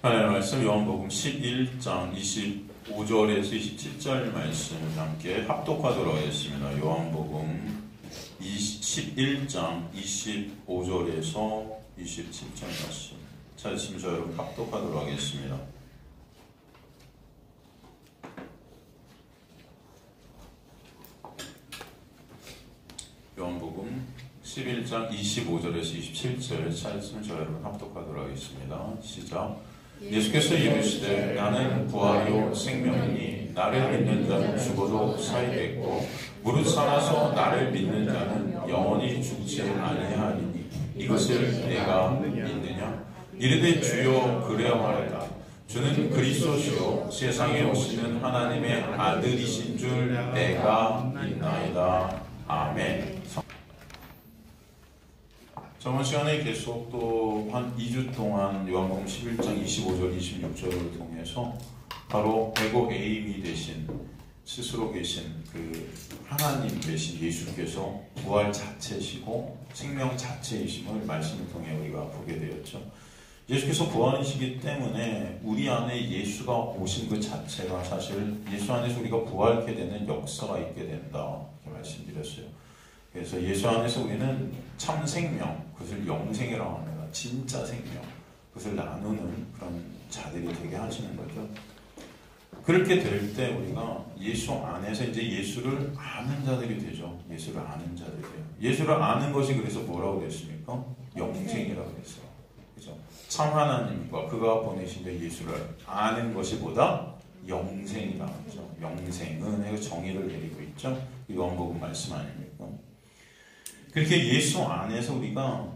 하나님의 말씀 요한복음 11장 25절에서 27절 말씀 함께 합독하도록 하겠습니다. 요한복음 11장 25절에서 27절 말씀 찾으시면 저 여러분 합독하도록 하겠습니다. 요한복음 11장 25절에서 27절 찾으시면 저 여러분 합독하도록 하겠습니다. 시작. 예수께서 이르시되 나는 부활이요 생명이니 나를 믿는 자는 죽어도 살겠고 무릇 살아서 나를 믿는 자는 영원히 죽지 아니하리니 이것을 내가 믿느냐? 이르되 주여 그래야 말하다. 주는 그리스도시요 세상에 오시는 하나님의 아들이신 줄 내가 믿나이다. 아멘. 저번 시간에 계속 또 한 2주 동안 요한복음 11장 25절, 26절을 통해서 바로 에고 에임이 되신 스스로 계신 그 하나님 되신 예수께서 부활 자체시고 생명 자체이심을 말씀을 통해 우리가 보게 되었죠. 예수께서 부활이시기 때문에 우리 안에 예수가 오신 그 자체가 사실 예수 안에서 우리가 부활케 되는 역사가 있게 된다 이렇게 말씀드렸어요. 그래서 예수 안에서 우리는 참 생명, 그것을 영생이라고 합니다. 진짜 생명, 그것을 나누는 그런 자들이 되게 하시는 거죠. 그렇게 될 때 우리가 예수 안에서 이제 예수를 아는 자들이 되죠. 예수를 아는 자들이에요. 예수를 아는 것이 그래서 뭐라고 그랬습니까? 영생이라고 그랬어요. 그죠? 참 하나님과 그가 보내신 예수를 아는 것이 보다 영생이다. 그죠? 영생은 정의를 내리고 있죠. 이 요한복음 말씀 아닙니까? 그렇게 예수 안에서 우리가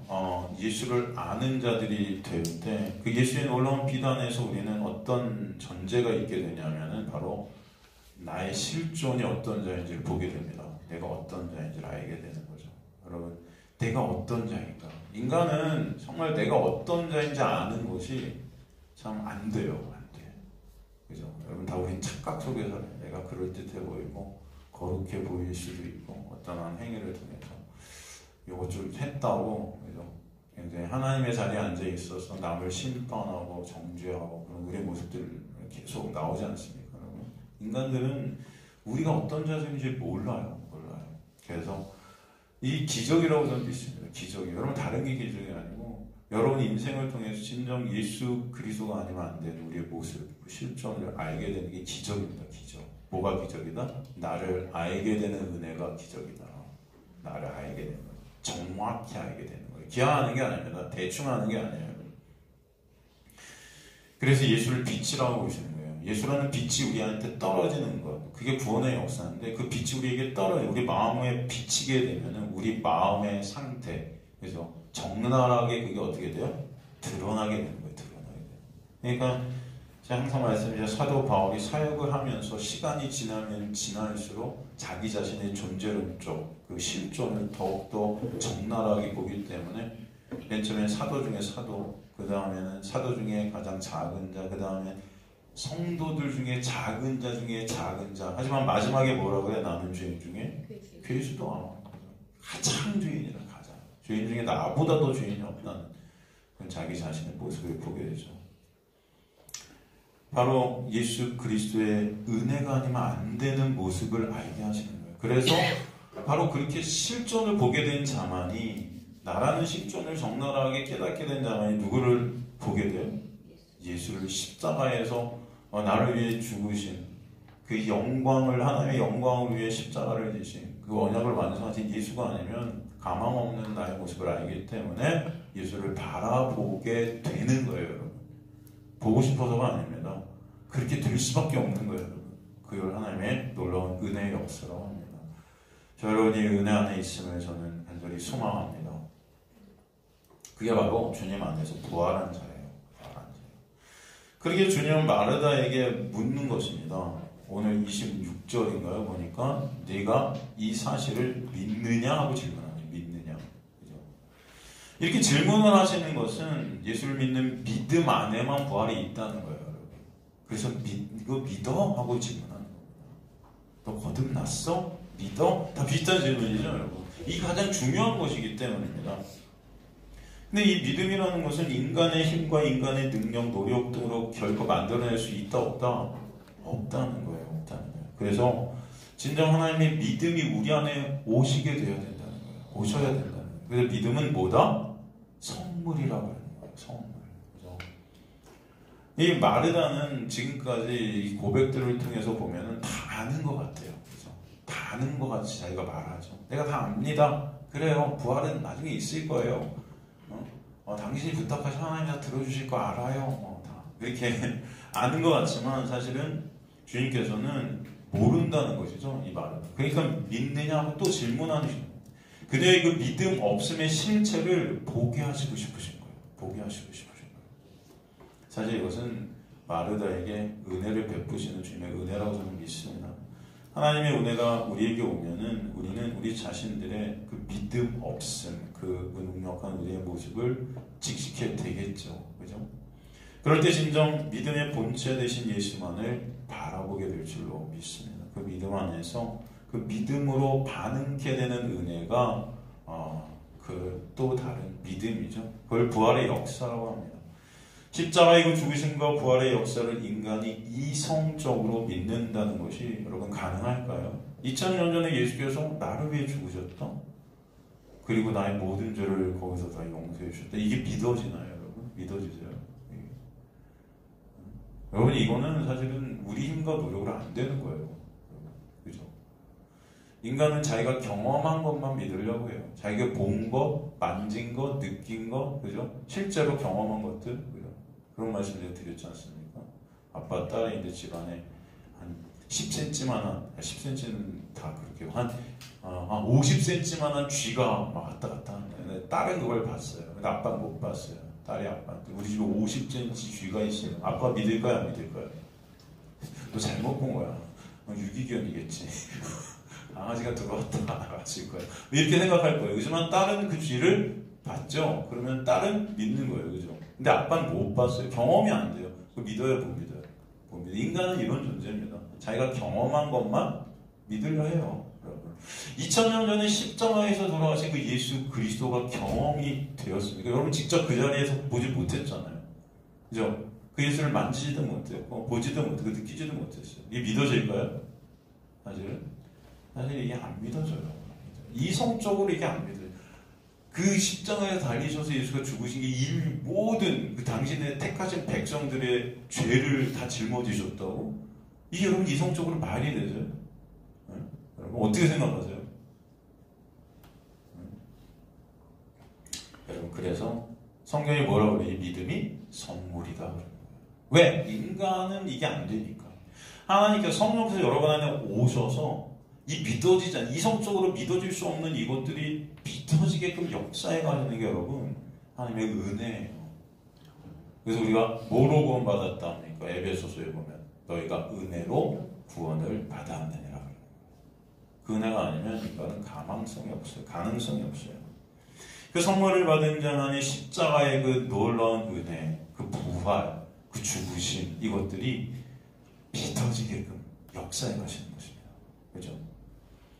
예수를 아는 자들이 될 때 그 예수의 놀라운 비단에서 우리는 어떤 전제가 있게 되냐면은 바로 나의 실존이 어떤 자인지를 보게 됩니다. 내가 어떤 자인지를 알게 되는 거죠. 여러분, 내가 어떤 자인가? 인간은 정말 내가 어떤 자인지 아는 것이 참 안 돼요. 안 돼. 그죠? 여러분, 다 우린 착각 속에 살아요. 내가 그럴듯해 보이고 거룩해 보일 수도 있고 어떠한 행위를 통해서 요거 좀 했다고, 그죠? 굉장히 하나님의 자리에 앉아 있어서 남을 심판하고 정죄하고 그런 우리의 모습들 계속 나오지 않습니까? 여러분? 인간들은 우리가 어떤 자들인지 몰라요. 그래서 이 기적이라고 저는 믿습니다. 기적이. 여러분, 다른 게 기적이 아니고 여러분 인생을 통해서 진정 예수 그리스도가 아니면 안 되는 우리의 모습, 실존을 알게 되는 게 기적입니다. 기적. 뭐가 기적이다? 나를 알게 되는 은혜가 기적이다. 나를 알게 되는 거. 정확히 알게 되는 거예요. 기하하는 게 아닙니다. 대충 하는 게 아니에요. 그래서 예수를 빛이라고 보시는 거예요. 예수라는 빛이 우리한테 떨어지는 것. 그게 구원의 역사인데 그 빛이 우리에게 떨어져요. 우리 마음에 비치게 되면 우리 마음의 상태, 그래서 적나라하게 그게 어떻게 돼요? 드러나게 되는 거예요. 드러나게 돼요. 그러니까 제가 항상 말씀드리죠. 사도 바울이 사역을 하면서 시간이 지나면 지날수록 자기 자신의 존재론적 그 실존을 더욱더 적나라하게 보기 때문에 맨 처음에 사도 중에 사도, 그 다음에는 사도 중에 가장 작은 자, 그 다음에 성도들 중에 작은 자 중에 작은 자. 하지만 마지막에 뭐라고 해요? 남은 죄인 중에? 괴수도 안 하는 거죠. 가장 죄인이라 가장. 죄인 중에 나보다 더 죄인이 없다는 그런 자기 자신의 모습을 보게 되죠. 바로 예수 그리스도의 은혜가 아니면 안 되는 모습을 알게 하시는 거예요. 그래서 바로 그렇게 실존을 보게 된 자만이, 나라는 실존을 적나라하게 깨닫게 된 자만이 누구를 보게 돼요? 예수를 십자가에서 나를 위해 죽으신 그 영광을, 하나님의 영광을 위해 십자가를 지신 그 언약을 완성하신 예수가 아니면 가망 없는 나의 모습을 알기 때문에 예수를 바라보게 되는 거예요. 여러분. 보고 싶어서가 아닙니다. 그렇게 될 수밖에 없는 거예요. 여러분. 그걸 하나님의 놀라운 은혜의 역사라고 합니다. 저 여러분이 은혜 안에 있음을 저는 간절히 소망합니다. 그게 바로 주님 안에서 부활한 자예요. 그렇게 주님은 마르다에게 묻는 것입니다. 오늘 26절인가요? 보니까 네가 이 사실을 믿느냐? 하고 질문하죠. 믿느냐? 그죠? 이렇게 질문을 하시는 것은 예수를 믿는 믿음 안에만 부활이 있다는 거예요. 여러분. 그래서 이거 믿어? 하고 질문하는 겁니다. 너 거듭났어? 믿어? 다 비슷한 질문이죠. 여러분. 이 가장 중요한 것이기 때문입니다. 근데 이 믿음이라는 것은 인간의 힘과 인간의 능력, 노력 등으로 결코 만들어낼 수 있다 없다? 없다는 거예요. 없다는 거예요. 그래서 진정 하나님의 믿음이 우리 안에 오시게 되어야 된다는 거예요. 오셔야 된다는 거예요. 그래서 믿음은 뭐다? 선물이라고 하는 거예요. 선물. 그죠? 이 마르다는 지금까지 이 고백들을 통해서 보면은 다 아는 것 같아요. 그죠? 다 아는 것 같이 자기가 말하죠. 내가 다 압니다. 그래요. 부활은 나중에 있을 거예요. 당신이 부탁하신 하나님 다 들어주실 거 알아요. 다 이렇게 아는 것 같지만 사실은 주님께서는 모른다는 것이죠. 이 말은. 그러니까 믿느냐 하고 또 질문하는 거예요. 그들의 그 믿음 없음의 실체를 보게 하시고 싶으신 거예요. 보게 하시고 싶으신 거예요. 사실 이것은 마르다에게 은혜를 베푸시는 주님의 은혜라고 저는 믿습니다. 하나님의 은혜가 우리에게 오면은 우리는 우리 자신들의 그 믿음 없음, 그 무능력한 우리의 모습을 직시해 되겠죠. 그죠? 그럴 때 진정 믿음의 본체 되신 예수만을 바라보게 될 줄로 믿습니다. 그 믿음 안에서 그 믿음으로 반응케 되는 은혜가 그 또 다른 믿음이죠. 그걸 부활의 역사라고 합니다. 십자가의 그 죽으심과 부활의 역사를 인간이 이성적으로 믿는다는 것이 여러분 가능할까요? 2000년 전에 예수께서 나를 위해 죽으셨다. 그리고 나의 모든 죄를 거기서 다 용서해 주셨다. 이게 믿어지나요, 여러분? 믿어지세요? 여러분 이거는 사실은 우리 힘과 노력으로 안 되는 거예요. 그죠? 인간은 자기가 경험한 것만 믿으려고 해요. 자기가 본 것, 만진 것, 느낀 것, 그죠? 실제로 경험한 것들, 그죠? 그런 말씀 제가 드렸지 않습니까? 아빠, 딸이 이제 집안에 한 10cm만한, 10cm는 다 그렇게, 한 50cm만한 쥐가 막 왔다 갔다 하는데, 딸은 그걸 봤어요. 근데 아빠는 못 봤어요. 딸이 아빠한테, 우리 집에 50cm 쥐가 있어요. 아빠 믿을까요? 안 믿을까요? 너 잘못 본 거야. 유기견이겠지. 강아지가 들어왔다 나갔을 거예요. 이렇게 생각할 거예요. 그렇지만 딸은 그 쥐를 봤죠. 그러면 딸은 믿는 거예요. 그죠? 근데 아빠는 못 봤어요. 경험이 안 돼요. 그거 믿어요, 못 믿어요? 못 믿어요. 인간은 이런 존재입니다. 자기가 경험한 것만 믿으려 해요. 여러분. 2000년 전에 십자가에서 돌아가신 그 예수 그리스도가 경험이 되었습니까? 여러분 직접 그 자리에서 보지 못했잖아요. 그죠? 그 예수를 만지지도 못했고 보지도 못했고 느끼지도 못했어요. 이게 믿어질까요? 사실 이게 안 믿어져요. 이성적으로 이게 안 믿어요. 그 십자가에 달리셔서 예수가 죽으신 게 이 모든 그 당신의 택하신 백성들의 죄를 다 짊어지셨다고? 이게 여러분 이성적으로 말이 되죠? 네? 여러분 어떻게 생각하세요? 네? 여러분 그래서 성경이 뭐라고 그래요? 이 믿음이 선물이다. 왜? 인간은 이게 안 되니까. 하나님께서 성령께서 여러분 안에 오셔서 이 믿어지지 않는, 이성적으로 믿어질 수 없는 이것들이 믿어지게끔 역사해 가시는 게 여러분 하나님의 은혜예요. 그래서 우리가 뭐로 구원받았다 합니까? 에베소서에 보면 너희가 은혜로 구원을 받았느니라. 그 은혜가 아니면 인간은 가망성이 없어요. 가능성이 없어요. 그 선물을 받은 자 안에 십자가의 그 놀라운 은혜, 그 부활, 그 죽으심, 이것들이 믿어지게끔 역사해 가시는 것입니다. 그죠?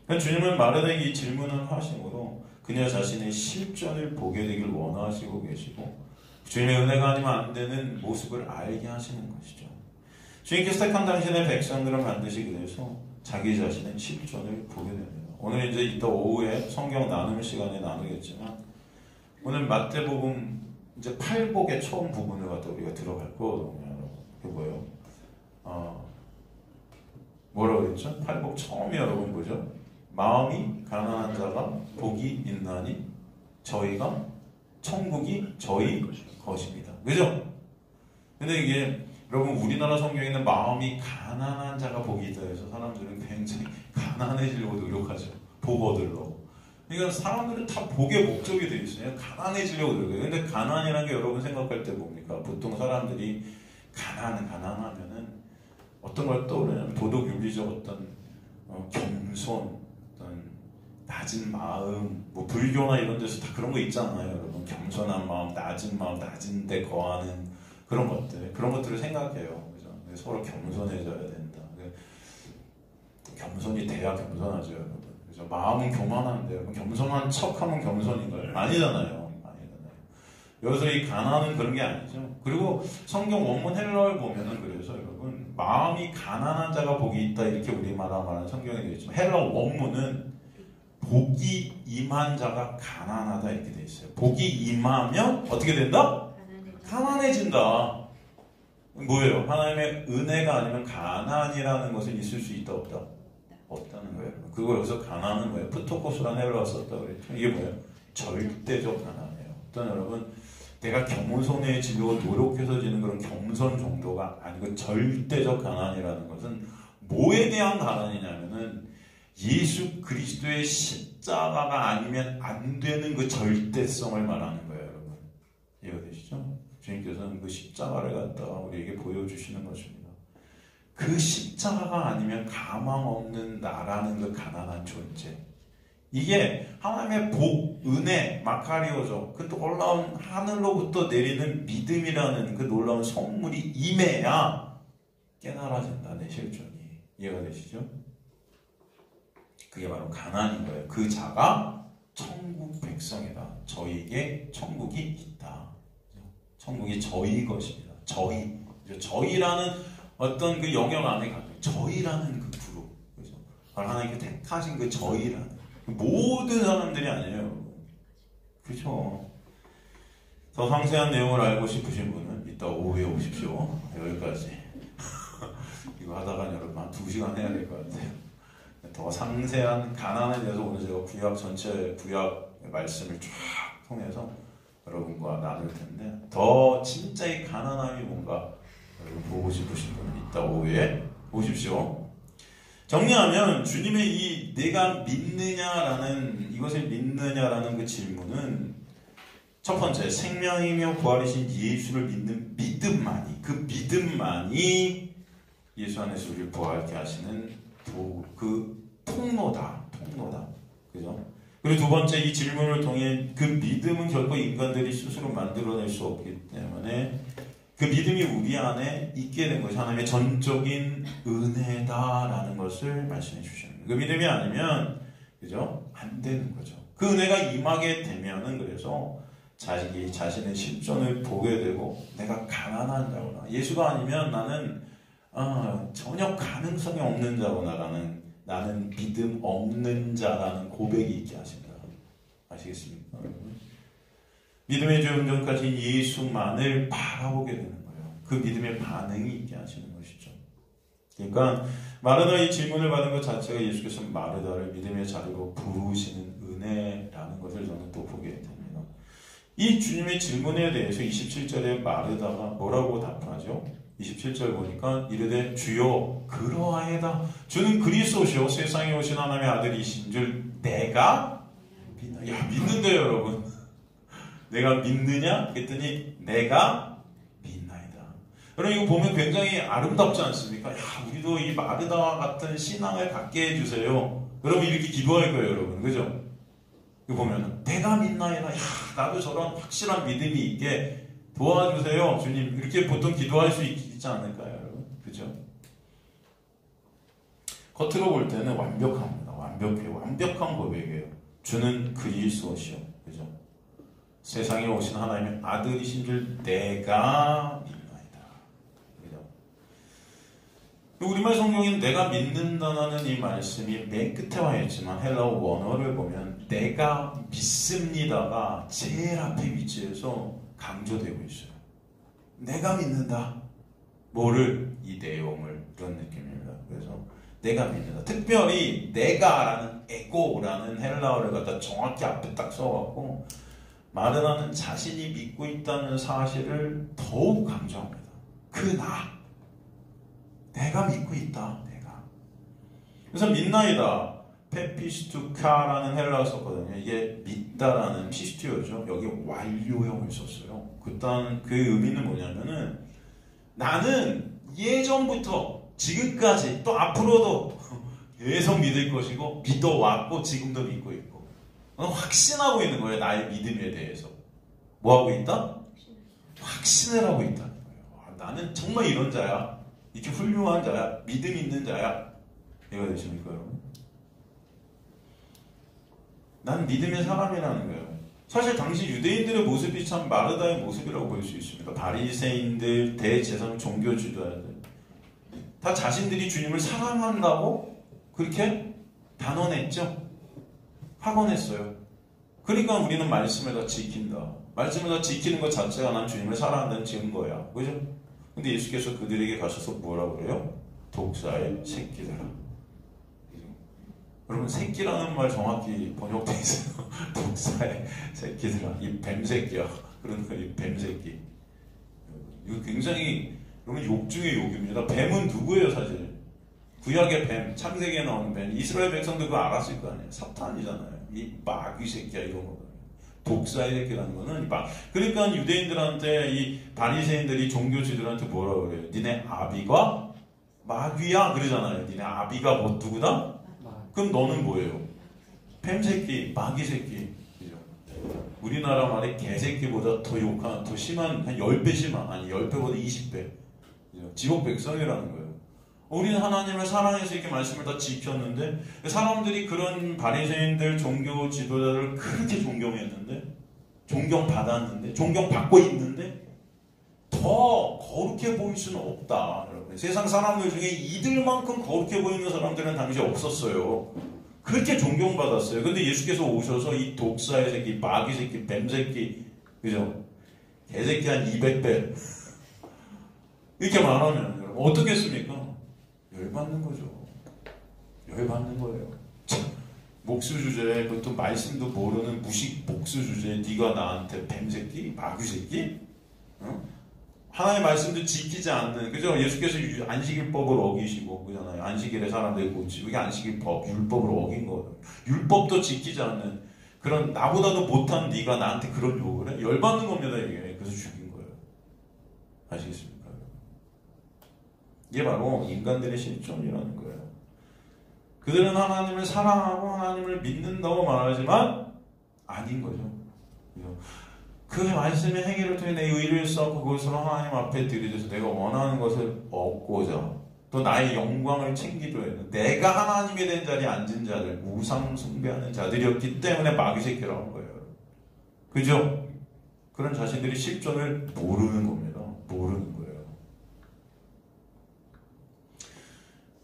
주님은 마르다에게 이 질문을 하심으로 그녀 자신의 실존을 보게 되길 원하시고 계시고 주님의 은혜가 아니면 안 되는 모습을 알게 하시는 것이죠. 주님께서 택한 당신의 백성들을 만드시기 위해서 자기 자신의 실존을 보게 됩니다. 오늘 이제 이따 오후에 성경 나눔 시간에 나누겠지만 오늘 마태복음 이제 팔복의 처음 부분을 갖다 우리가 들어갈 거거든요. 그게 뭐예요? 뭐라고 그랬죠? 팔복 처음이 여러분 뭐죠? 마음이 가난한 자가 복이 있나니 저희가 천국이 저희 것입니다. 그죠? 근데 이게 여러분 우리나라 성경에 있는 마음이 가난한 자가 복이 있다 해서 사람들은 굉장히 가난해지려고 노력하죠. 복 얻으려고. 그러니까 사람들은 다 복의 목적이 되어 있어요. 가난해지려고 노력해요. 근데 가난이라는 게 여러분 생각할 때 뭡니까? 보통 사람들이 가난하면은 어떤 걸 떠오르냐면 도덕윤리적 어떤 겸손, 어떤 낮은 마음, 뭐 불교나 이런 데서 다 그런 거 있잖아요. 여러분 겸손한 마음, 낮은 데 거하는 그런 것들을 생각해요. 그죠? 서로 겸손해져야 된다. 겸손이 돼야 겸손하죠, 여러분. 그죠? 마음은 교만한데, 여러분 겸손한 척하면 겸손인가요? 아니잖아요. 여기서 이 가난은 그런 게 아니죠. 그리고 성경 원문 헬라어를 보면은 그래서 여러분 마음이 가난한 자가 복이 있다 이렇게 우리말하는 성경에 되어 있지만 헬라어 원문은 복이 임한 자가 가난하다 이렇게 되어 있어요. 복이 임하면 어떻게 된다? 가난해진다. 뭐예요? 하나님의 은혜가 아니면 가난이라는 것은 있을 수 있다 없다? 없다는 거예요. 그거 여기서 가난은 뭐예요? 프토코스라는 헬라어 썼다 그랬죠. 이게 뭐예요? 절대적 가난이에요. 어떤 여러분 내가 겸손해지려고 노력해서 지는 그런 겸손 정도가 아니고 절대적 가난이라는 것은 뭐에 대한 가난이냐면은 예수 그리스도의 십자가가 아니면 안 되는 그 절대성을 말하는 거예요, 여러분. 이해되시죠? 주님께서는 그 십자가를 갖다가 우리에게 보여주시는 것입니다. 그 십자가가 아니면 가망 없는 나라는 그 가난한 존재. 이게 하나님의 복, 은혜, 마카리오죠. 그 놀라운 하늘로부터 내리는 믿음이라는 그 놀라운 선물이 임해야 깨달아진다, 내 실존이. 이해가 되시죠? 그게 바로 가난인 거예요. 그 자가 천국 백성이다. 저희에게 천국이 있다. 천국이 저희 것입니다. 저희라는 어떤 그 영역 안에 가면 저희라는 그 그룹. 그죠? 하나님께 택하신 그 저희라는 모든 사람들이 아니에요. 그렇죠? 더 상세한 내용을 알고 싶으신 분은 이따 오후에 오십시오. 여기까지. 이거 하다가 여러분 한 2시간 해야 될 것 같아요. 더 상세한 가난에 대해서 오늘 제가 구약 전체 구약 말씀을 쫙 통해서 여러분과 나눌 텐데 더 진짜 이 가난함이 뭔가 여러분 보고 싶으신 분은 이따 오후에 오십시오. 정리하면 주님의 이 내가 믿느냐라는 이것을 믿느냐라는 그 질문은 첫 번째 생명이며 부활이신 예수를 믿는 믿음만이 그 믿음만이 예수 안에서 우리를 부활케 하시는 그 통로다. 그죠? 그리고 두 번째 이 질문을 통해 그 믿음은 결코 인간들이 스스로 만들어낼 수 없기 때문에 그 믿음이 우리 안에 있게 된 것이 하나님의 전적인 은혜다라는 것을 말씀해 주시는 거예요. 그 믿음이 아니면 그죠? 안 되는 거죠. 그 은혜가 임하게 되면은 그래서 자식이 자신의 실존을 보게 되고 내가 가난한 자구나. 예수가 아니면 나는 전혀 가능성이 없는 자구나라는 나는 믿음 없는 자라는 고백이 있게 하십니다. 아시겠습니까? 믿음의 주연전까지 예수만을 바라보게 되는 거예요. 그 믿음의 반응이 있게 하시는 것이죠. 그러니까 마르다의 질문을 받은 것 자체가 예수께서 마르다를 믿음의 자리로 부르시는 은혜라는 것을 저는 또 보게 됩니다. 이 주님의 질문에 대해서 27절에 마르다가 뭐라고 답하죠? 27절 보니까 이르되 주여 그러하이다. 주는 그리스도시요 세상에 오신 하나님의 아들이신 줄 내가 믿나? 야 믿는데요 여러분. 내가 믿느냐? 그랬더니 내가 믿나이다. 여러분 이거 보면 굉장히 아름답지 않습니까? 야 우리도 이 마르다와 같은 신앙을 갖게 해주세요. 여러분 이렇게 기도할 거예요 여러분. 그죠? 이거 보면 내가 믿나이다. 야 나도 저런 확실한 믿음이 있게 도와주세요 주님. 이렇게 보통 기도할 수 있지 않을까요 여러분? 그죠? 겉으로 볼 때는 완벽합니다. 완벽해요. 완벽한 고백이에요. 주는 그리스도시요. 그죠? 세상에 오신 하나님의 아들이신 줄 내가 믿나이다. 그죠? 우리말 성경인 내가 믿는다는 이 말씀이 맨 끝에 와 있지만 헬라어 원어를 보면 내가 믿습니다가 제일 앞에 위치해서 강조되고 있어요. 내가 믿는다. 뭐를? 이 내용을. 그런 느낌입니다. 그래서 내가 믿는다. 특별히 내가라는 에고라는 헬라어를 갖다 정확히 앞에 딱 써갖고 마르다는 자신이 믿고 있다는 사실을 더욱 강조합니다. 그 내가 믿고 있다. 내가. 그래서 믿나이다. 페피스투카라는 헬라어 썼거든요. 이게 믿다라는 피스티오죠. 여기 완료형을 썼어요. 그 의미는 뭐냐면은 나는 예전부터 지금까지 또 앞으로도 계속 믿을 것이고 믿어왔고 지금도 믿고 있고 확신하고 있는 거예요. 나의 믿음에 대해서. 뭐하고 있다? 확신을 하고 있다는 거예요. 나는 정말 이런 자야. 이렇게 훌륭한 자야. 믿음 있는 자야. 이해가 되십니까 여러분? 난 믿음의 사람이라는 거예요. 사실 당시 유대인들의 모습이 참 마르다의 모습이라고 볼 수 있습니다. 바리새인들, 대제사장 종교 지도자들 다 자신들이 주님을 사랑한다고 그렇게 단언했죠. 확언했어요. 그러니까 우리는 말씀을 다 지킨다. 말씀을 다 지키는 것 자체가 난 주님을 사랑한다는 증거야. 그죠? 근데 예수께서 그들에게 가셔서 뭐라고 그래요? 독사의 새끼들아. 여러분, 새끼라는 말 정확히 번역돼 있어요. 독사의 새끼들아. 이 뱀새끼야. 그러니까 이 뱀새끼. 이거 굉장히, 여러분, 욕 중의 욕입니다. 뱀은 누구예요, 사실? 구약의 뱀, 창세기에 나오는 뱀. 이스라엘 백성도 그거 알았을 거 아니에요. 사탄이잖아요. 이 마귀 새끼야, 이런 거. 독사의 새끼라는 거는 그러니까 유대인들한테 이 바리새인들이 종교지들한테 뭐라고 그래요? 니네 아비가 마귀야 그러잖아요. 니네 아비가 뭐 누구다? 그럼 너는 뭐예요? 뱀새끼, 마귀새끼. 그죠? 우리나라 말에 개새끼보다 더 욕한, 더 심한, 한 10배 심한, 아니 10배보다 20배. 그죠? 지옥 백성이라는 거예요. 우리는 하나님을 사랑해서 이렇게 말씀을 다 지켰는데 사람들이 그런 바리새인들 종교 지도자들을 그렇게 존경했는데 존경받았는데 존경받고 있는데 더 거룩해 보일 수는 없다. 여러분. 세상 사람들 중에 이들만큼 거룩해 보이는 사람들은 당시에 없었어요. 그렇게 존경받았어요. 근데 예수께서 오셔서 이 독사의 새끼, 마귀 새끼, 뱀 새끼, 그죠? 개새끼 한 200배 이렇게 말하면 여러분 어떻겠습니까? 열받는 거죠. 열받는 거예요. 목수 주제에 그것도 말씀도 모르는 무식 목수 주제에 네가 나한테 뱀새끼? 마귀새끼? 어? 하나님의 말씀도 지키지 않는, 그죠? 예수께서 안식일법을 어기시고 그잖아요. 안식일에 사람들이 고치고 이게 안식일법, 율법을 어긴 거예요. 율법도 지키지 않는 그런 나보다도 못한 네가 나한테 그런 욕을 해? 열받는 겁니다 이게. 그래서 죽인 거예요. 아시겠습니까? 이게 바로 인간들의 실존이라는 거예요. 그들은 하나님을 사랑하고 하나님을 믿는다고 말하지만 아닌 거죠. 그 말씀의 행위를 통해 내 의를 쌓고 그것으로 하나님 앞에 들이대서 내가 원하는 것을 얻고자 또 나의 영광을 챙기려 해요. 내가 하나님이 된 자리에 앉은 자들, 우상 숭배하는 자들이었기 때문에 마귀새끼라고 한 거예요. 그죠? 그런 자신들이 실존을 모르는 겁니다. 모르는 거예요.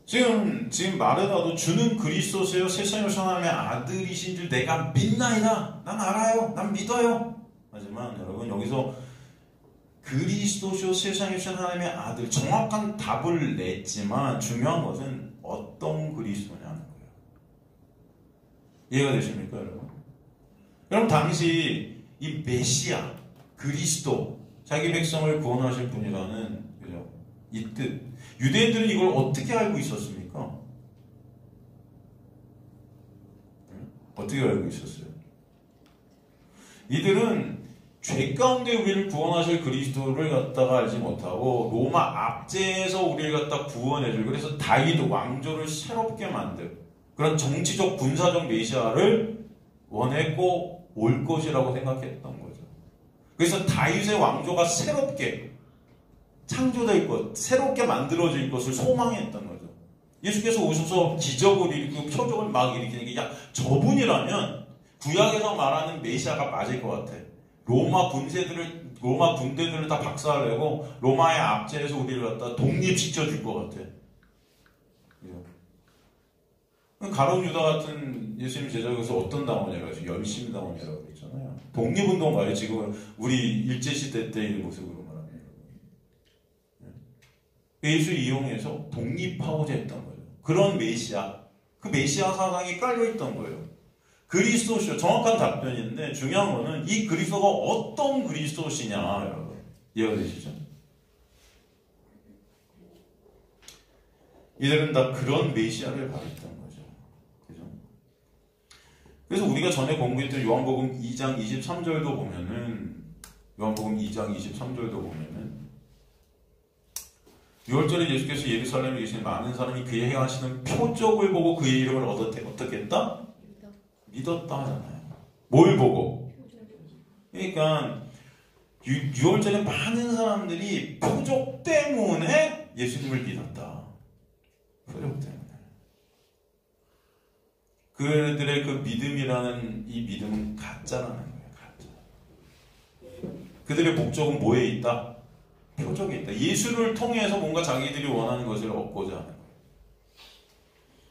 지금 마르다도 주는 그리스도세요 세상에 오신 하나님의 아들이신 줄 내가 믿나이다. 난 알아요. 난 믿어요. 하지만 여러분 여기서 그리스도시오 세상에 오신 하나님의 아들 정확한 답을 냈지만 중요한 것은 어떤 그리스도냐는 거예요. 이해가 되십니까 여러분? 여러분 당시 이 메시아 그리스도 자기 백성을 구원하실 분이라는 그죠? 이 뜻 유대인들은 이걸 어떻게 알고 있었습니까? 어떻게 알고 있었어요? 이들은 죄 가운데 우리를 구원하실 그리스도를 갖다가 알지 못하고 로마 압제에서 우리를 갖다 구원해줄 그래서 다윗 왕조를 새롭게 만들 그런 정치적 군사적 메시아를 원했고 올 것이라고 생각했던 거죠. 그래서 다윗의 왕조가 새롭게 창조될 것, 새롭게 만들어질 것을 소망했던 거죠. 예수께서 오셔서 기적을 일으키고 표적을 막 일으키는 게 야, 저분이라면 구약에서 말하는 메시아가 맞을 것 같아. 로마 군대들을 다 박살내고 로마의 압제에서 우리를 갖다 독립시켜 줄 것 같아. 가룟 유다 같은 예수님 제자에서 어떤 당원이라고 하죠? 열심 당원이라고 그랬잖아요. 독립운동가예요. 지금 우리 일제시대 때의 모습으로 말하면. 예수 이용해서 독립하고자 했던 거예요. 그런 메시아, 그 메시아 사상이 깔려있던 거예요. 그리스도시요. 정확한 답변인데 중요한 거는 이 그리스도가 어떤 그리스도시냐 여러분. 이해가 되시죠? 이들은 다 그런 메시아를 바랬던 거죠. 그죠? 그래서 우리가 전에 공부했던 요한복음 2장 23절도 보면은 6월절에 예수께서 예루살렘에 계신 많은 사람이 그의 행하시는 표적을 보고 그의 이름을 어떻게 했다? 믿었다 하잖아요. 뭘 보고? 그러니까 6월절에 많은 사람들이 표적 때문에 예수님을 믿었다. 표적 때문에. 그들의 그 믿음이라는 이 믿음은 가짜라는 거예요. 가짜. 그들의 목적은 뭐에 있다? 표적에 있다. 예수를 통해서 뭔가 자기들이 원하는 것을 얻고자 하는 거예요.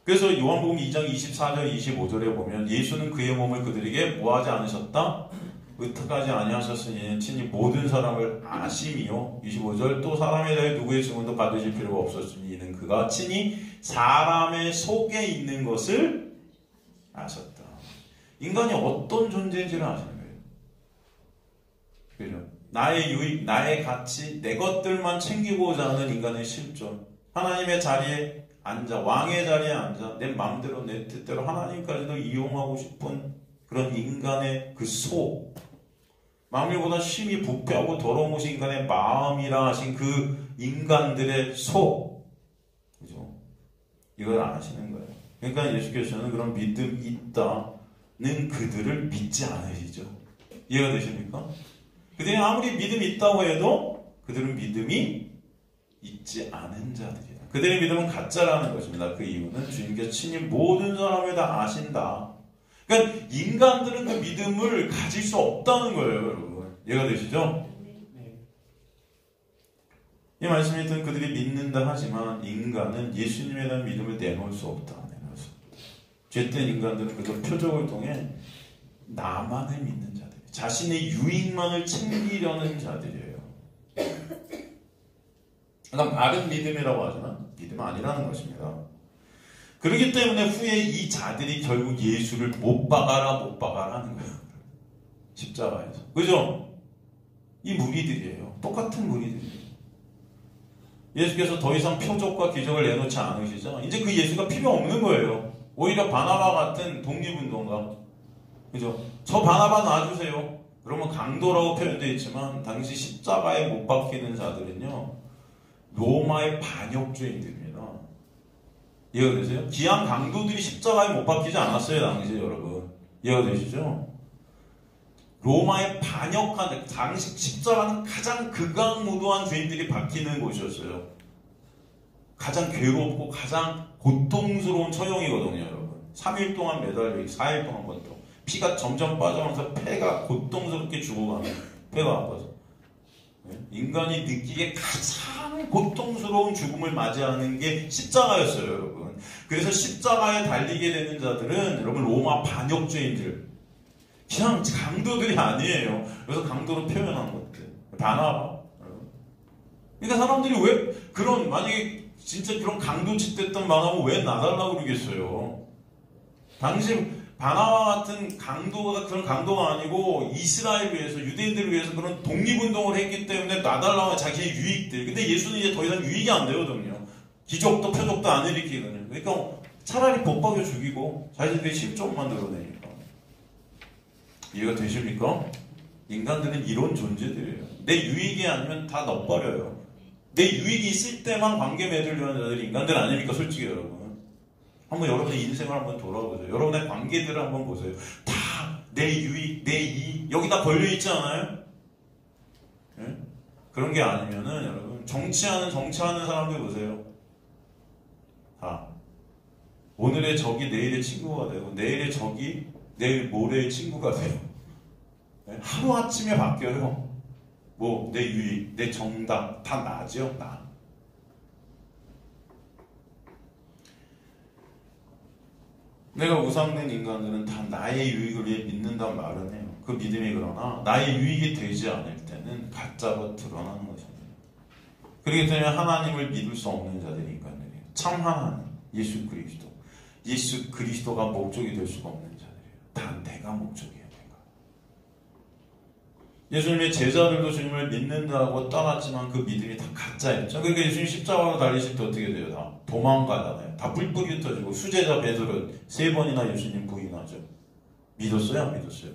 그래서 요한복음 2장 24절 25절에 보면 예수는 그의 몸을 그들에게 뭐하지 않으셨다? 의탁하지 아니하셨으니 친히 모든 사람을 아심이요. 25절 또 사람에 대해 누구의 증언도 받으실 필요가 없었으니 이는 그가 친히 사람의 속에 있는 것을 아셨다. 인간이 어떤 존재인지를 아시는 거예요. 그죠? 나의 유익, 나의 가치, 내 것들만 챙기고자 하는 인간의 실존. 하나님의 자리에 앉아, 왕의 자리에 앉아, 내 마음대로 내 뜻대로 하나님까지도 이용하고 싶은 그런 인간의 그 속. 만물보다 심히 부패하고 더러운 것이 인간의 마음이라 하신 그 인간들의 속. 그죠? 이걸 아시는 거예요. 그러니까 예수께서는 그런 믿음 있다는 그들을 믿지 않으시죠. 이해가 되십니까? 그들이 아무리 믿음이 있다고 해도 그들은 믿음이 있지 않은 자들이다. 그들의 믿음은 가짜라는 것입니다. 그 이유는 주님께서 친히 모든 사람을 다 아신다. 그러니까 인간들은 그 믿음을 가질 수 없다는 거예요, 여러분. 이해가 되시죠? 이 말씀에 있던 그들이 믿는다 하지만 인간은 예수님에 대한 믿음을 내놓을 수 없다. 내놓을 수 없다. 죄된 인간들은 그저 표적을 통해 나만을 믿는 자들, 자신의 유익만을 챙기려는 자들이에요. 그러니까 바른 믿음이라고 하지만 믿음 아니라는 것입니다. 그렇기 때문에 후에 이 자들이 결국 예수를 못 박아라 하는 거예요. 십자가에서. 그죠? 이 무리들이에요. 똑같은 무리들이에요. 예수께서 더 이상 표적과 기적을 내놓지 않으시죠? 이제 그 예수가 필요 없는 거예요. 오히려 바나바 같은 독립운동가. 그죠? 저 바나바 놔주세요. 그러면 강도라고 표현되어 있지만 당시 십자가에 못 박히는 자들은요, 로마의 반역죄인들입니다. 이해가 되세요? 기한 강도들이 십자가에 못 박히지 않았어요, 당시에 여러분. 이해가 되시죠? 로마의 반역한, 당시 십자가는 가장 극악무도한 죄인들이 박히는 곳이었어요. 가장 괴롭고 가장 고통스러운 처형이거든요, 여러분. 3일 동안 매달려, 4일 동안 번도. 피가 점점 빠져나가면서 폐가 고통스럽게 죽어가는, 폐가 아파서. 인간이 느끼기에 가장 고통스러운 죽음을 맞이하는 게 십자가였어요, 여러분. 그래서 십자가에 달리게 되는 자들은 여러분 로마 반역죄인들, 그냥 강도들이 아니에요. 그래서 강도로 표현한 것들, 바나바. 그러니까 사람들이 왜 그런, 만약에 진짜 그런 강도짓 됐던 바나바 왜 놔달라고 그러겠어요? 당시 바나바 같은 강도가 그런 강도가 아니고 이스라엘을 위해서, 유대인들을 위해서 그런 독립운동을 했기 때문에 놔달라고 자기의 유익들. 근데 예수는 이제 더 이상 유익이 안 되거든요. 기적도 표적도 안 일으키거든요. 그러니까 차라리 법박여 죽이고 자신들의 실종만 드러내니까. 이해가 되십니까? 인간들은 이런 존재들이에요. 내 유익이 아니면 다 넣어버려요. 내 유익이 있을 때만 관계 맺으려는 자들이 인간들 아닙니까? 솔직히 여러분. 한번 여러분의 인생을 한번 돌아보세요. 여러분의 관계들을 한번 보세요. 다 내 유익, 내 이익, 여기 다 걸려있지 않아요? 네? 그런 게 아니면은 여러분, 정치하는 사람들 보세요. 다 오늘의 적이 내일의 친구가 되고, 내일의 적이 내일 모레의 친구가 돼요. 네? 하루아침에 바뀌어요. 뭐 내 유익, 내 정당 다 나죠. 나. 내가 우상된 인간들은 다 나의 유익을 위해 믿는다는 말은 해요. 그 믿음이 그러나 나의 유익이 되지 않을 때는 가짜로 드러나는 것입니다. 그렇기 때문에 하나님을 믿을 수 없는 자들이 인간들이에요. 참 하나님, 예수 그리스도. 예수 그리스도가 목적이 될 수가 없는 자들이에요. 다 내가 목적이에요. 예수님의 제자들도 주님을 믿는다고 떠났지만 그 믿음이 다 가짜였죠. 그러니까 예수님 십자가로 달리실 때 어떻게 돼요? 다 도망가잖아요. 다 뿔뿔이 흩어지고 수제자 베드로는 3번이나 예수님 부인하죠. 믿었어요? 안 믿었어요?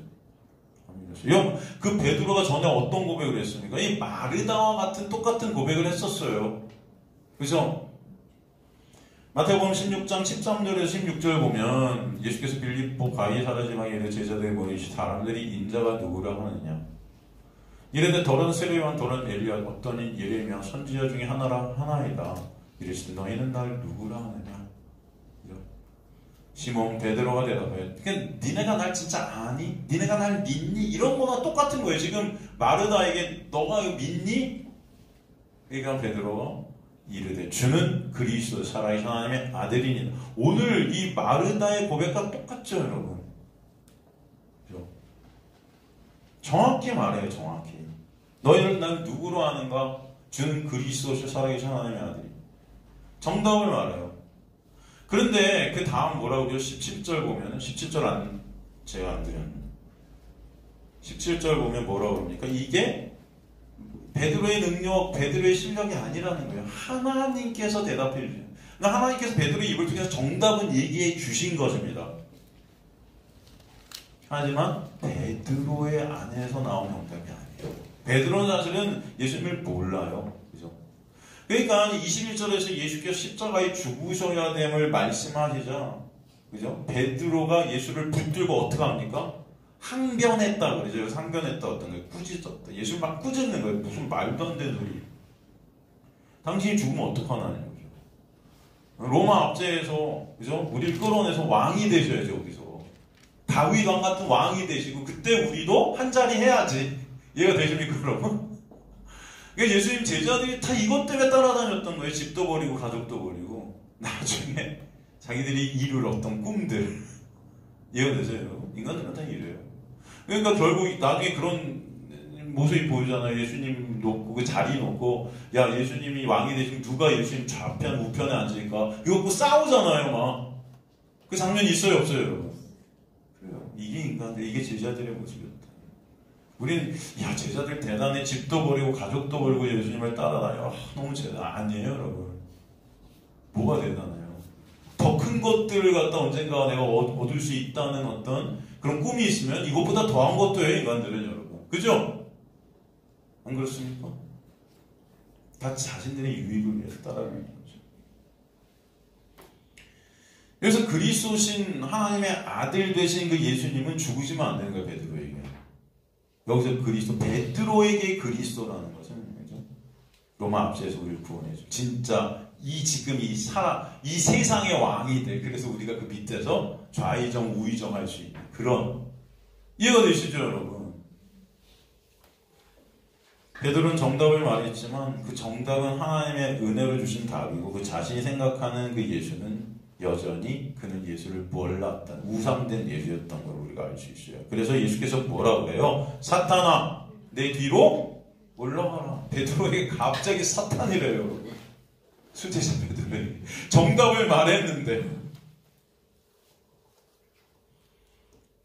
안 믿었어요. 그 베드로가 전에 어떤 고백을 했습니까? 이 마르다와 같은 똑같은 고백을 했었어요. 그래서 마태복음 16장 13절에서 16절 보면 예수께서 빌립보 가이사랴 지방에 이르 제자들에게 보이시 사람들이 인자가 누구라 하느냐. 이르되 더러운 세례요한 더러운 엘리야 어떤 예레미야 선지자 중에 하나이다. 이르시되 너희는 날 누구라 하느냐. 시몬 베드로가 대답해요. 그러니까 니네가 날 진짜 아니? 니네가 날 믿니? 이런 거나 똑같은 거예요. 지금 마르다에게 너가 믿니? 그러니까 베드로가 이르되 주는 그리스도 살아계신 하나님의 아들이니라. 오늘 이 마르다의 고백과 똑같죠, 여러분. 그렇죠? 정확히 말해요, 정확히. 너희는 난 누구로 아는가? 주는 그리스도 살아계신 하나님의 아들이. 정답을 말해요. 그런데 그 다음 뭐라고 그래요? 17절 보면은 17절 제가 안 드렸는데 17절 보면 뭐라고 그럽니까? 이게 베드로의 능력, 베드로의 실력이 아니라는 거예요. 하나님께서 대답해 주세요. 그러니까 하나님께서 베드로의 입을 통해서 정답은 얘기해 주신 것입니다. 하지만 베드로의 안에서 나온 정답이 아니에요. 베드로는 사실은 예수님을 몰라요. 그죠? 그러니까 21절에서 예수께서 십자가에 죽으셔야 됨을 말씀하시자, 그죠? 베드로가 예수를 붙들고 어떻게 합니까? 항변했다 그러죠. 상변했다 어떤 거예요? 꾸짖었다. 예수를 막 꾸짖는 거예요. 무슨 말도 안 되는 소리. 당신이 죽으면 어떡하나요? 그죠? 로마 압제에서, 그죠? 우리를 끌어내서 왕이 되셔야죠. 여기서 다윗 왕 같은 왕이 되시고 그때 우리도 한 자리 해야지. 이해가 되십니까, 여러분? 그러니까 예수님 제자들이 다 이것 때문에 따라다녔던 거예요. 집도 버리고 가족도 버리고 나중에 자기들이 이룰 어떤 꿈들. 이해가 되세요? 인간들은 다 이래요. 그러니까 결국 나중에 그런 모습이 보이잖아요. 예수님 놓고 그 자리 놓고 야 예수님이 왕이 되시면 누가 예수님 좌편 우편에 앉으니까 이거 갖고 싸우잖아요. 막 그 장면이 있어요 없어요 여러분? 그래요. 이게 인간들, 이게 제자들의 모습이었다. 우리는 야 제자들 대단해. 집도 버리고 가족도 버리고 예수님을 따라다녀. 너무 대단. 아니에요 여러분. 뭐가 대단해요? 더 큰 것들을 갖다 언젠가 내가 얻을 수 있다는 어떤 그런 꿈이 있으면 이것보다 더한 것도 해요 인간들은 여러분. 그죠? 안 그렇습니까? 다 자신들의 유익을 위해서 따라가는 거죠. 그래서 그리스도신 하나님의 아들 되신 그 예수님은 죽으시면 안 되는 거예요. 베드로에게. 여기서 그리스도, 베드로에게 그리스도라는 것은 그죠? 로마 압제에서 우리를 구원해줘. 진짜 지금 이 세상의 왕이 돼. 그래서 우리가 그 밑에서 좌의정 우의정 할 수 있는 그런, 이해가 되시죠 여러분? 베드로는 정답을 말했지만 그 정답은 하나님의 은혜로 주신 답이고 그 자신이 생각하는 그 예수는 여전히 그는 예수를 몰랐던 우상된 예수였던 걸 우리가 알 수 있어요. 그래서 예수께서 뭐라고 그래요? 사탄아 내 뒤로 올라가라. 베드로에게 갑자기 사탄이래요. 수제자 베드로에게 정답을 말했는데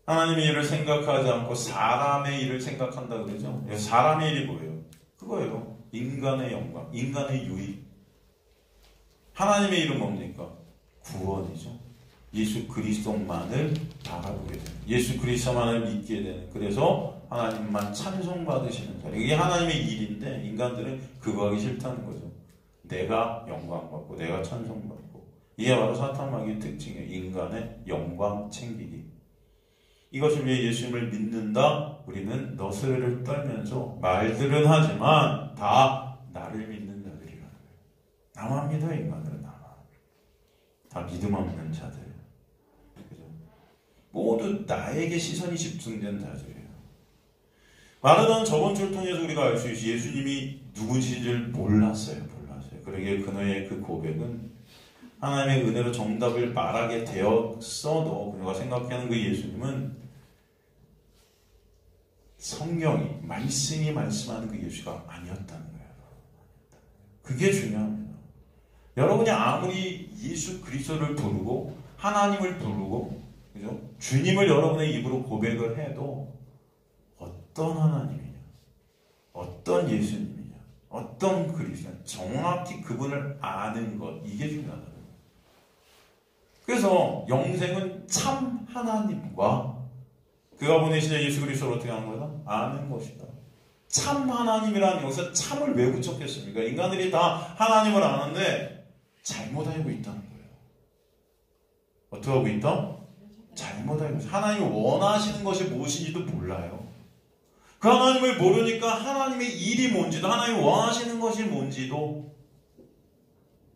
하나님의 일을 생각하지 않고 사람의 일을 생각한다 그러죠. 사람의 일이 뭐예요? 그거예요. 인간의 영광, 인간의 유익. 하나님의 일은 뭡니까? 구원이죠. 예수 그리스도만을 바라보게 되는, 예수 그리스도만을 믿게 되는, 그래서 하나님만 찬송받으시는 자리. 이게 하나님의 일인데 인간들은 그거 하기 싫다는 거죠. 내가 영광받고 내가 찬송받고. 이게 바로 사탄마귀의 특징이에요. 인간의 영광 챙기기. 이것을 위해 예수님을 믿는다. 우리는 너스레를 떨면서 말들은 하지만 다 나를 믿는 자들이라는 거예요. 나만 믿어. 인간들은 나만. 다 믿음 없는 자들. 그죠? 모두 나에게 시선이 집중된 자들이에요. 마르다는 저번 주를 통해서 우리가 알 수 있이 예수님이 누구신지를 몰랐어요. 그러기에 그녀의 그 고백은 하나님의 은혜로 정답을 말하게 되었어도 그녀가 생각하는 그 예수님은 성경이, 말씀이 말씀하는 그 예수가 아니었다는 거예요. 그게 중요합니다. 여러분이 아무리 예수 그리스도를 부르고 하나님을 부르고 그죠? 주님을 여러분의 입으로 고백을 해도 어떤 하나님이냐, 어떤 예수님이냐, 어떤 그리스도, 정확히 그분을 아는 것, 이게 중요하다는 거예요. 그래서 영생은 참 하나님과 그가 보내신 예수 그리스도를 어떻게 하는 거다? 아는 것이다. 참 하나님이라는, 여기서 참을 왜 붙였겠습니까? 인간들이 다 하나님을 아는데 잘못 알고 있다는 거예요. 어떻게 하고 있다? 잘못 알고 있다. 하나님이 원하시는 것이 무엇인지도 몰라요. 그 하나님을 모르니까 하나님의 일이 뭔지도, 하나님이 원하시는 것이 뭔지도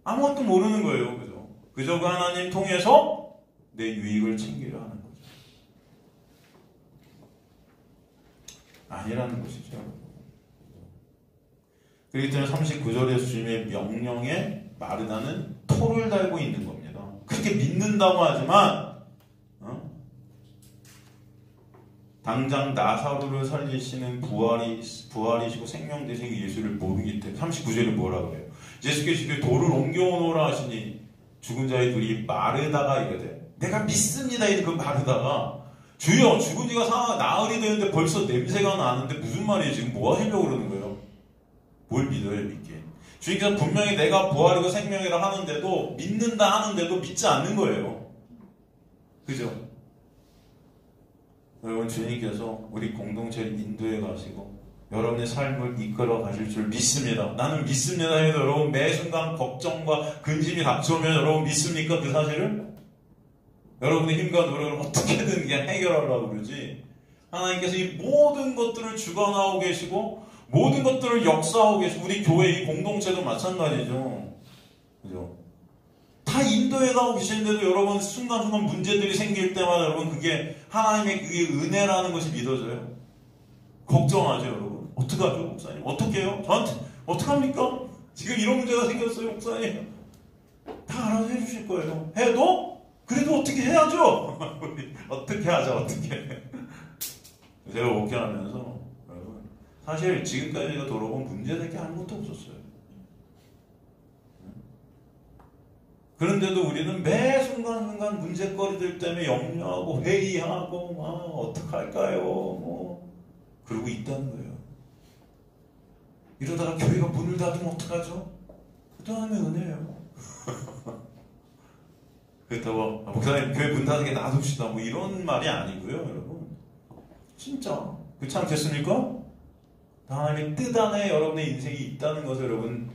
아무것도 모르는 거예요. 그죠? 그저 그 하나님 통해서 내 유익을 챙기려 하는 거죠. 아니라는 것이죠. 그렇기 때문에 39절에서 주님의 명령에 마르다는 토를 달고 있는 겁니다. 그렇게 믿는다고 하지만 당장 나사로를 살리시는 부활이시고 생명 되신 예수를 모르기 때문에 39절에 뭐라 그래요? 예수께서 돌을 옮겨오노라 하시니 죽은 자의 둘이 마르다가 이거돼. 내가 믿습니다. 그 마르다가 주여 죽은 지가 나흘이 되는데 벌써 냄새가 나는데 무슨 말이에요? 지금 뭐 하시려고 그러는 거예요? 뭘 믿어요, 믿게? 주님께서 분명히 내가 부활이고 생명이라 하는데도 믿는다 하는데도 믿지 않는 거예요. 그죠? 여러분, 주님께서 우리 공동체를 인도해 가시고 여러분의 삶을 이끌어 가실 줄 믿습니다. 나는 믿습니다 해도 여러분 매 순간 걱정과 근심이 닥쳐오면 여러분 믿습니까? 그 사실을? 여러분의 힘과 노력을 어떻게든 그냥 해결하려고 그러지. 하나님께서 이 모든 것들을 주관하고 계시고 모든 것들을 역사하고 계시고 우리 교회 이 공동체도 마찬가지죠. 그죠? 다 인도해 가고 계시는데도 여러분 순간순간 문제들이 생길 때마다 여러분 그게 하나님의 그게 은혜라는 것이 믿어져요. 걱정하죠, 여러분. 어떡하죠, 목사님? 어떡해요? 저한테 어떡합니까? 지금 이런 문제가 생겼어요, 목사님. 다 알아서 해주실 거예요. 해도? 그래도 어떻게 해야죠? 어떻게 하죠, 어떻게. 제가 목회하면서 여러분 사실 지금까지가 돌아본 문제될 게 아무것도 없었어요. 그런데도 우리는 매 순간순간 문제거리들 때문에 염려하고 회의하고 막 어떡할까요? 뭐 그러고 있다는 거예요. 이러다가 교회가 문을 닫으면 어떡하죠? 그 다음에 은혜예요. 그렇다고 목사님 교회 문 닫는 게 놔둡시다 뭐 이런 말이 아니고요, 여러분. 진짜 그렇지 않겠습니까? 하나님의 뜻 안에 여러분의 인생이 있다는 것을 여러분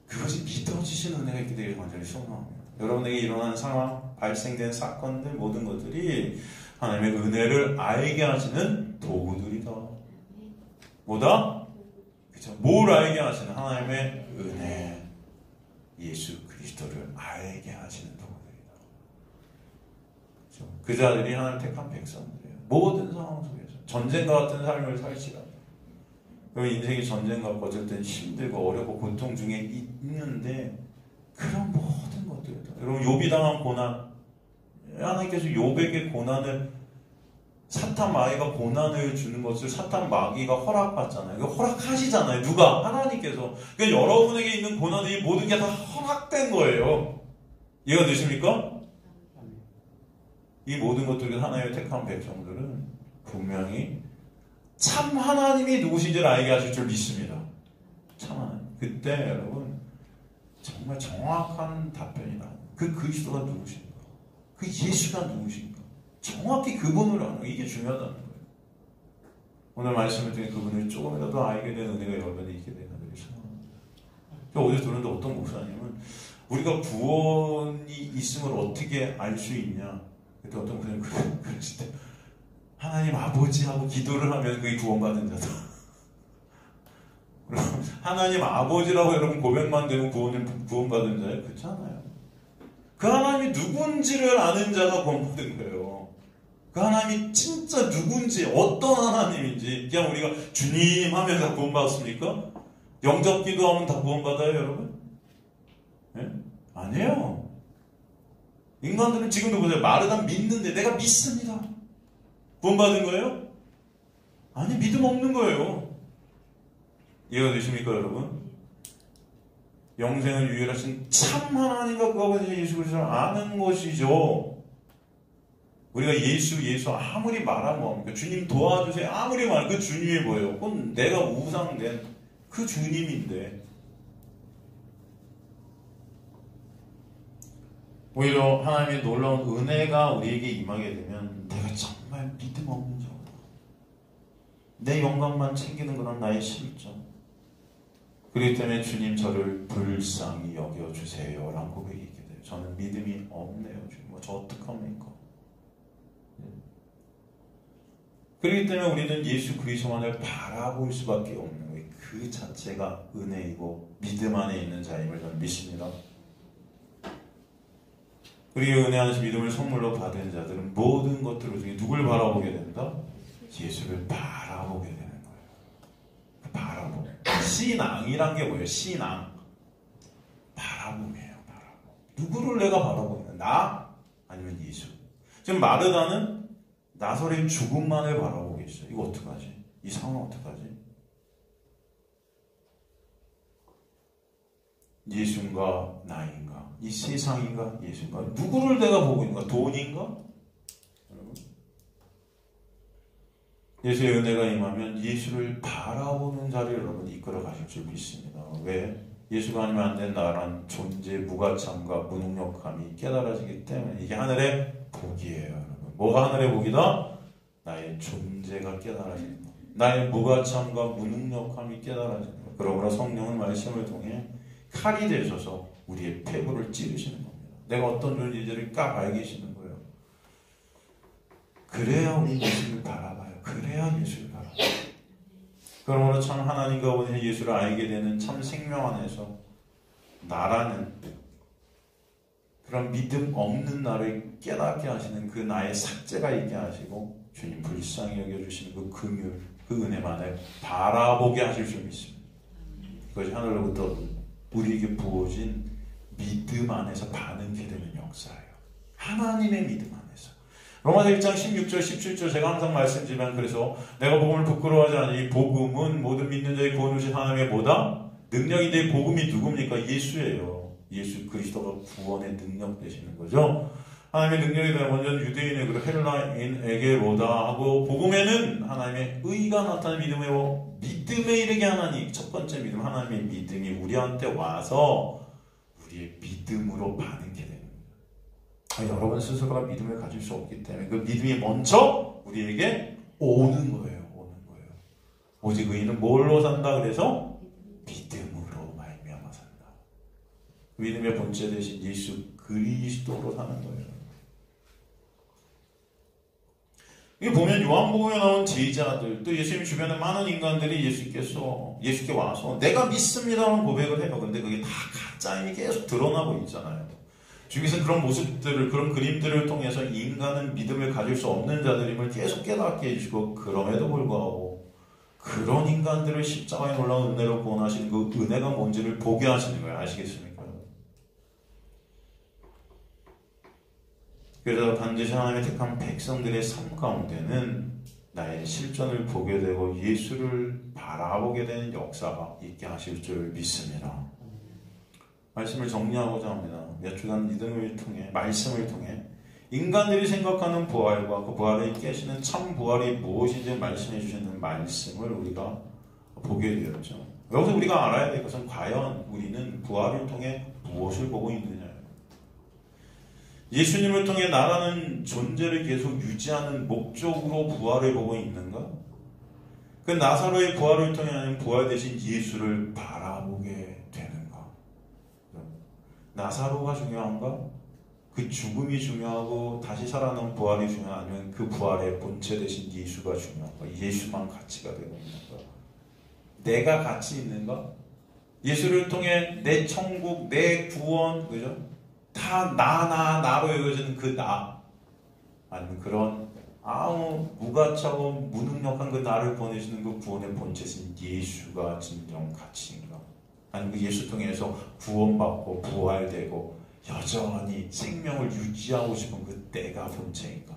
그것이 믿어지시는 은혜가 있게 되길 간절히 소원합니다. 여러분에게 일어난 상황, 발생된 사건들 모든 것들이 하나님의 은혜를 알게 하시는 도구들이다. 뭐다? 그쵸? 뭘 알게 하시는? 하나님의 은혜, 예수 그리스도를 알게 하시는 도구들이다. 그쵸? 그 자들이 하나님 택한 백성들이에요. 모든 상황 속에서 전쟁과 같은 삶을 살지라도 인생이 전쟁 같고 어쩔 땐 힘들고 어렵고 고통 중에 있는데 그런 모든 것들이다. 여러분 욥이 당한 고난, 하나님께서 욥에게 고난을 사탄 마귀가 고난을 주는 것을 사탄 마귀가 허락받잖아요. 이거 허락하시잖아요. 누가? 하나님께서. 그러니까 여러분에게 있는 고난이 모든 게 다 허락된 거예요. 이해가 되십니까? 이 모든 것들을 하나님의 택한 백성들은 분명히 참 하나님이 누구신지를 알게 하실 줄 믿습니다. 참 하나님. 그때 여러분 정말 정확한 답변이다. 그 그리스도가 누구신가? 그 예수가 누구신가? 정확히 그분을 아는 거. 이게 중요하다는 거예요. 오늘 말씀을 통해 그분을 조금이라도 알게 된 은혜가 여러분이 있게 되는 것이 소원합니다. 어제 들었는데 어떤 목사님은 우리가 구원이 있음을 어떻게 알 수 있냐? 그때 어떤 목사님이 그러실 때 하나님 아버지하고 기도를 하면 그게 구원받은 자다. 하나님 아버지라고 여러분 고백만 되면 구원받은 자예요? 그렇지 않아요. 그 하나님이 누군지를 아는 자가 구원받은 거예요. 그 하나님이 진짜 누군지 어떤 하나님인지 그냥 우리가 주님 하면 다 구원받았습니까? 영접 기도하면 다 구원받아요, 여러분? 네? 아니에요. 인간들은 지금도 보세요. 마르다 믿는데 내가 믿습니다. 구원받은 거예요? 아니, 믿음 없는 거예요. 이해가 되십니까, 여러분? 영생을 유일하신 참 하나님과 그 아버지 예수 그리스도를 아는 것이죠. 우리가 예수 아무리 말하면 뭐합니까? 주님 도와주세요. 아무리 말하면 그 주님이 뭐예요? 그건 내가 우상된 그 주님인데. 오히려 하나님의 놀라운 은혜가 우리에게 임하게 되면 내가 정말 믿음 없는 자구나. 내 영광만 챙기는 것은 나의 실정. 그렇기 때문에 주님 저를 불쌍히 여겨주세요 라는 고백이 있게 돼요. 저는 믿음이 없네요. 주님 저 어떡합니까? 그렇기 때문에 우리는 예수 그리스도만을 바라볼 수밖에 없는 거예요. 그 자체가 은혜이고 믿음 안에 있는 자임을 저는 믿습니다. 우리 은혜 안에서 믿음을 선물로 받은 자들은 모든 것들 중에 누굴 바라보게 된다? 예수를 바라보게 되는 거예요. 바라보. 신앙이란 게 뭐예요? 신앙. 바라봄이에요. 바라봄. 누구를 내가 바라보냐? 나? 아니면 예수? 지금 마르다는 나사로의 죽음만을 바라보고 있어요. 이거 어떡하지? 이 상황 어떡하지? 예수인가 나인가? 이 세상인가 예수인가? 누구를 내가 보고 있는가? 돈인가? 여러분, 예수의 은혜가 임하면 예수를 바라보는 자리를 여러분 이끌어 가실 줄 믿습니다. 왜? 예수가 아니면 안 된 나란 존재 무가참과 무능력함이 깨달아지기 때문에 이게 하늘의 복이에요. 여러분. 뭐가 하늘의 복이다? 나의 존재가 깨달아진다. 나의 무가참과 무능력함이 깨달아진다. 그러므로 성령은 말씀을 통해 칼이 되셔서 우리의 폐부를 찌르시는 겁니다. 내가 어떤 존재인지를 까 알기시는 거예요. 그래야 우리 예수를 바라봐요. 그래야 예수를 바라봐요. 그러므로 참 하나님과 원의 예수를 알게 되는 참 생명 안에서 나라는 그런 믿음 없는 나를 깨닫게 하시는 그 나의 삭제가 있게 하시고 주님 불쌍히 여겨주시는 그 긍휼, 그 은혜만을 바라보게 하실 줄 믿습니다. 그것이 하늘로부터 우리에게 부어진 믿음 안에서 반응이 되는 역사예요. 하나님의 믿음 안에서. 로마서 1장 16절 17절 제가 항상 말씀드리면 그래서 내가 복음을 부끄러워하지 않으니 복음은 모든 믿는 자의 구원을 주신 하나님의 뭐다? 능력인데 복음이 누굽니까? 예수예요. 예수 그리스도가 구원의 능력 되시는 거죠. 하나님의 능력이 되면 먼저 유대인의 그리고 헬라인에게로다 하고 복음에는 하나님의 의가 나타나는 믿음에 이르게 하나니 첫 번째 믿음 하나님의 믿음이 우리한테 와서 우리의 믿음으로 반응게 되는 거예요. 여러분 스스로가 믿음을 가질 수 없기 때문에 그 믿음이 먼저 우리에게 오는 거예요. 오직 의인은 뭘로 산다 그래서 믿음으로 말미암아 산다. 믿음의 본체 대신 예수 그리스도로 사는 거예요. 이게 보면 요한복음에 나온 제자들 또 예수님 주변에 많은 인간들이 예수께 와서 내가 믿습니다라는 고백을 해요. 근데 그게 다 가짜임이 계속 드러나고 있잖아요. 주께서는 그런 모습들을 그런 그림들을 통해서 인간은 믿음을 가질 수 없는 자들임을 계속 깨닫게 해주시고 그럼에도 불구하고 그런 인간들을 십자가에 놀라운 은혜로 구원하시는 그 은혜가 뭔지를 보게 하시는 거예요. 아시겠습니까? 그래서 반드시 하나님의 택한 백성들의 삶 가운데는 나의 실존을 보게 되고 예수를 바라보게 되는 역사가 있게 하실 줄 믿습니다. 말씀을 정리하고자 합니다. 몇 주간 믿음을 통해 말씀을 통해 인간들이 생각하는 부활과 그 부활을 깨시는 참 부활이 무엇인지 말씀해 주시는 말씀을 우리가 보게 되었죠. 여기서 우리가 알아야 될 것은 과연 우리는 부활을 통해 무엇을 보고 있느냐. 예수님을 통해 나라는 존재를 계속 유지하는 목적으로 부활을 보고 있는가? 그 나사로의 부활을 통해 하는 부활 대신 예수를 바라보게 되는가? 나사로가 중요한가? 그 죽음이 중요하고 다시 살아난 부활이 중요한가? 아니면 그 부활의 본체 대신 예수가 중요한가? 예수만 가치가 되고 있는가? 내가 가치 있는가? 예수를 통해 내 천국, 내 구원, 그죠? 다 나로 이루어지는 그 나 아니면 그런 아무 무가차고 무능력한 그 나를 보내시는 그 구원의 본체신 예수가 진정 가치인가? 아니면 그 예수 통해서 구원받고 부활되고 여전히 생명을 유지하고 싶은 그 내가 본체인가?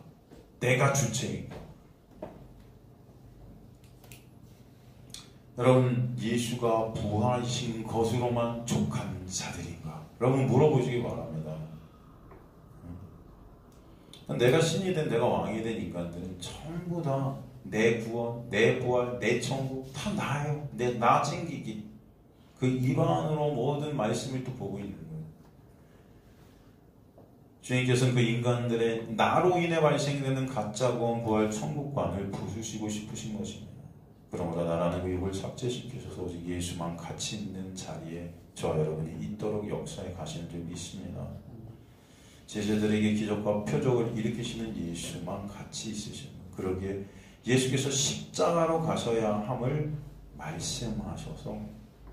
내가 주체인가? 여러분 예수가 부활하신 것으로만 족한 자들인가? 여러분 물어보시기 바랍니다. 내가 신이 된 내가 왕이 된 인간들은 전부 다 내 구원, 내 부활, 내 천국 다 나예요. 나 챙기기 그 일환으로 모든 말씀을 또 보고 있는 거예요. 주님께서는 그 인간들의 나로 인해 발생되는 가짜 구원, 부활, 천국관을 부수시고 싶으신 것입니다. 그러므로 나라는 그 욕을 삭제시키셔서 오직 예수만 가치 있는 자리에 저와 여러분이 있도록 역사에 가시는 줄 믿습니다. 제자들에게 기적과 표적을 일으키시는 예수만 가치 있으십니다. 그러기에 예수께서 십자가로 가셔야 함을 말씀하셔서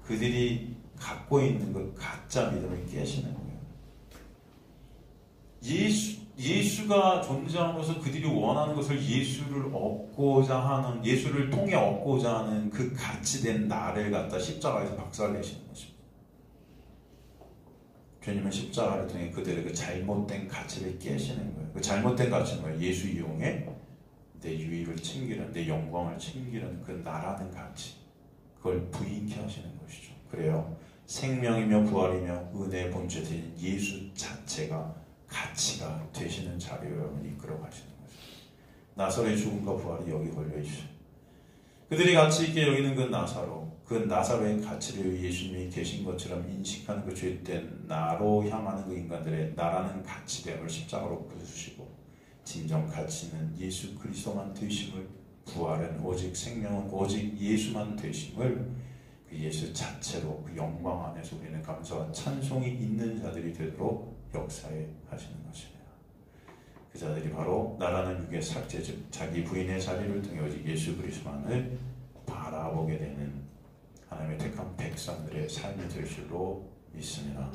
그들이 갖고 있는 그 가짜 믿음을 깨시는 거예요. 예수가 존재함으로써 그들이 원하는 것을 예수를 얻고자 하는, 예수를 통해 얻고자 하는 그 가치된 나를 갖다 십자가에서 박살내시는 것입니다. 주님은 십자가를 통해 그들의 그 잘못된 가치를 깨시는 거예요. 그 잘못된 가치는 뭐예요? 예수 이용해 내 유익을 챙기는, 내 영광을 챙기는 그 나라는 가치, 그걸 부인케 하시는 것이죠. 그래요. 생명이며 부활이며 은혜의 본체인 예수 자체가 가치가 되시는 자리로 여러분 이끌어 가시는 거죠. 나사로의 죽음과 부활이 여기 걸려 있어요. 그들이 가치 있게 여기는 그 나사로의 가치를 예수님이 계신 것처럼 인식하는 그 죄된 나로 향하는 그 인간들의 나라는 가치됨을 십자가로 부수시고, 진정 가치는 예수 그리스도만 되심을, 부활은 오직 생명은 오직 예수만 되심을, 그 예수 자체로 그 영광 안에서 우리는 감사와 찬송이 있는 자들이 되도록 역사에 하시는 것입니다. 그 자들이 바로 나라는 육의 삭제, 즉 자기 부인의 자리를 통해 오직 예수 그리스도만을 바라보게 되는 하나님의 택한 백성들의 삶이 될 줄로 믿습니다.